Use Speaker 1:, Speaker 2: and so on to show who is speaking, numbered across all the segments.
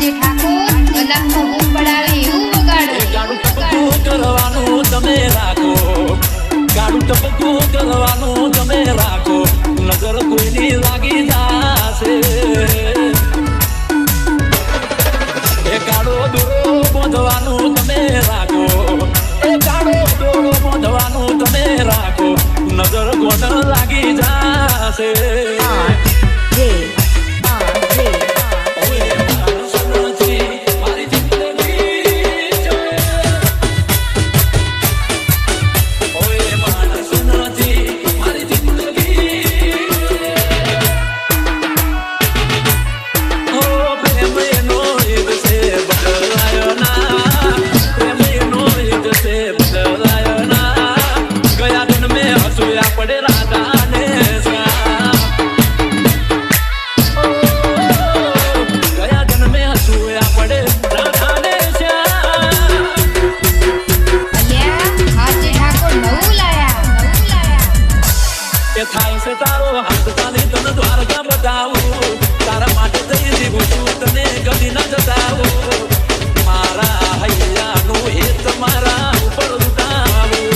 Speaker 1: આજે ઠાકોર ગલામાં બૂમ પડાવે એવું વગાડો.
Speaker 2: ગાડું ટપકું કરવાનું તમે રાખો, ગાડું ટપકું કરવાનું તમે રાખો, નજર કોઈની લાગી જાશે. એ ગાડો દોરો બાંધવાનું તમે રાખો, એ ગાડો દોરો બાંધવાનું તમે રાખો, નજર કોણ લાગી જાશે. થાય છે તારો હાથ તાલી તને દ્વારકા બતાવું, તારા માટે થઈ જીવું છું તને કદી ના જતાવું. મારા હૈયાનું એ તમારા ઉપર ઉતાવું,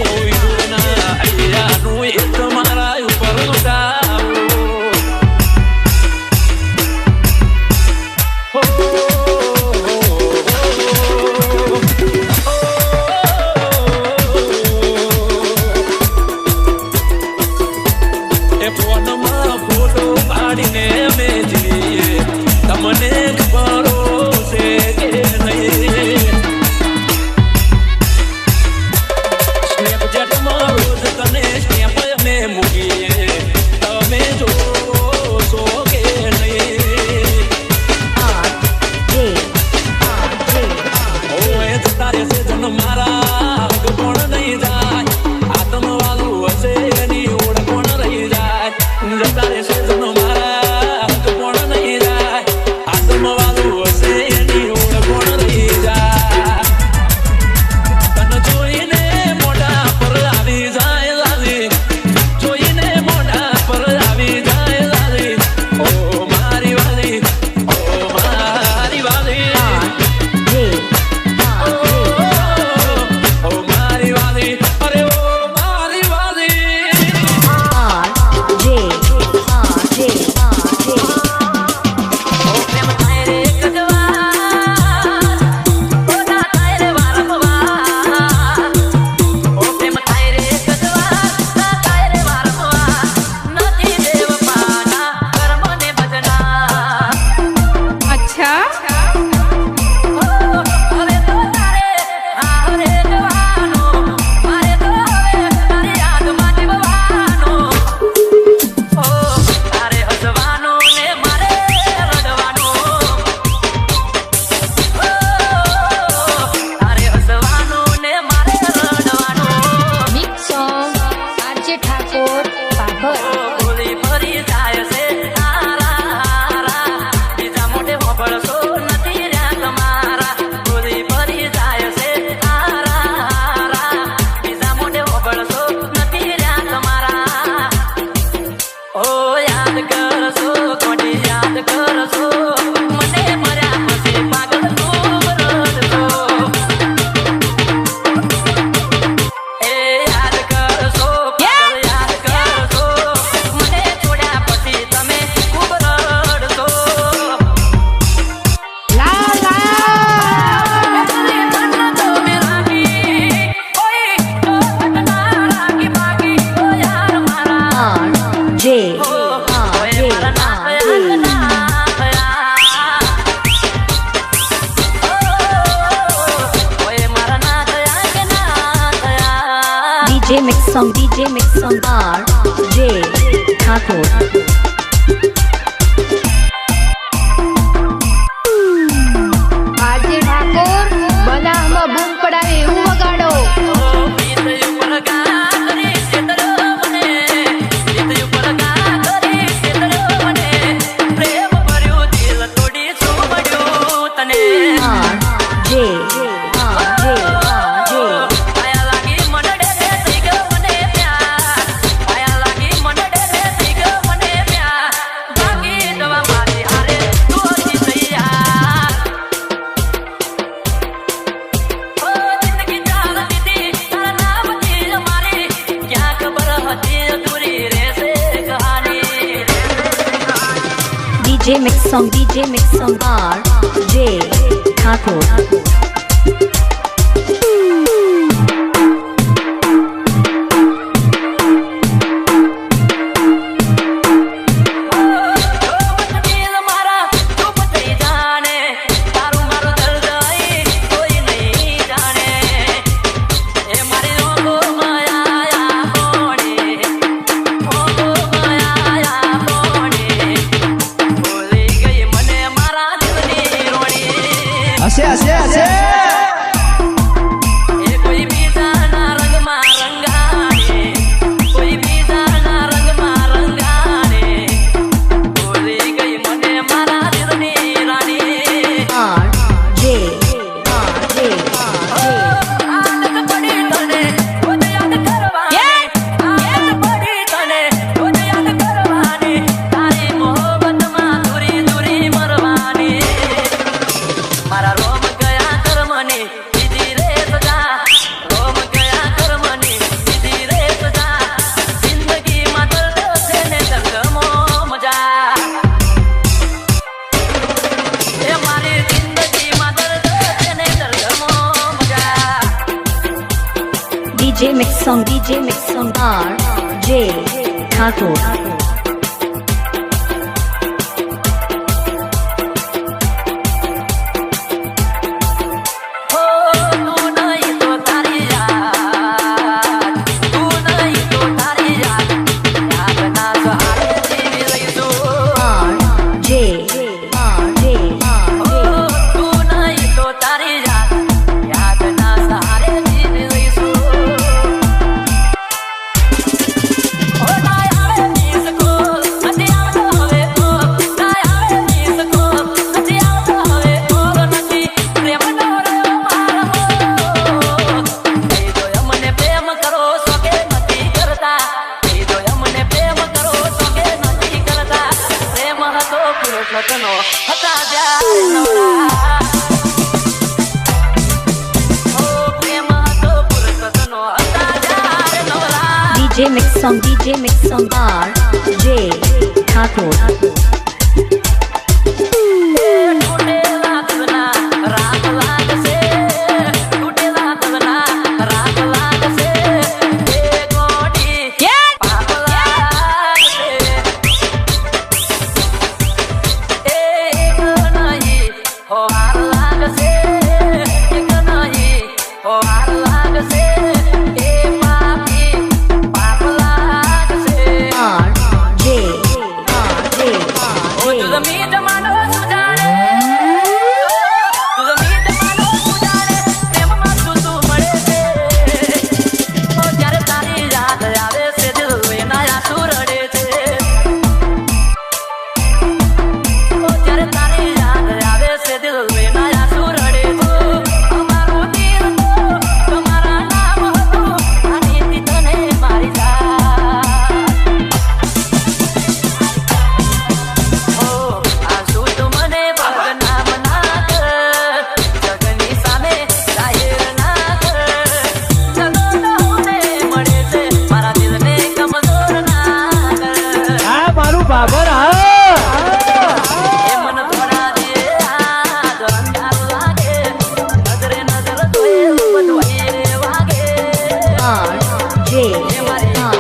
Speaker 2: કોઈના હૈયાનું એ તમારા ઉપર ઉતાવું. તમને ખબર છે કે નહીં, સ્નેપચેટમાં રોજ તને સ્નેપ અમે મૂકીએ, તમે જોશો કે નહીં. ઓએ જતા રહેશે જન મારા પણ નહીં જાય, આત્મવાલું હશે એની ઓળખ પણ રહી જાય. જતા રહેશે જન મારા પણ નહીં જાય, આત્મવાલું હશે એની ઓળખ પણ રહી જાય. તને જોઈને મોઢા પર આવી જાય લાલી, જોઈને મોઢા પર આવી જાય લાલી. ઓ મારી વાલી, ઓ મારી વાલી, ઓ મારી વાલી, અરે ઓ મારી વાલી.
Speaker 3: DJ Mix Song RJ Thakur.
Speaker 1: આજે ઠાકોર બનાવમાં બૂમ પડાવે એવું વગાડો.
Speaker 3: RJ DJ Mix Song RJ Thakur. DJ Mix Song RJ Thakur. DJ Mix Song RJ Thakur. RJ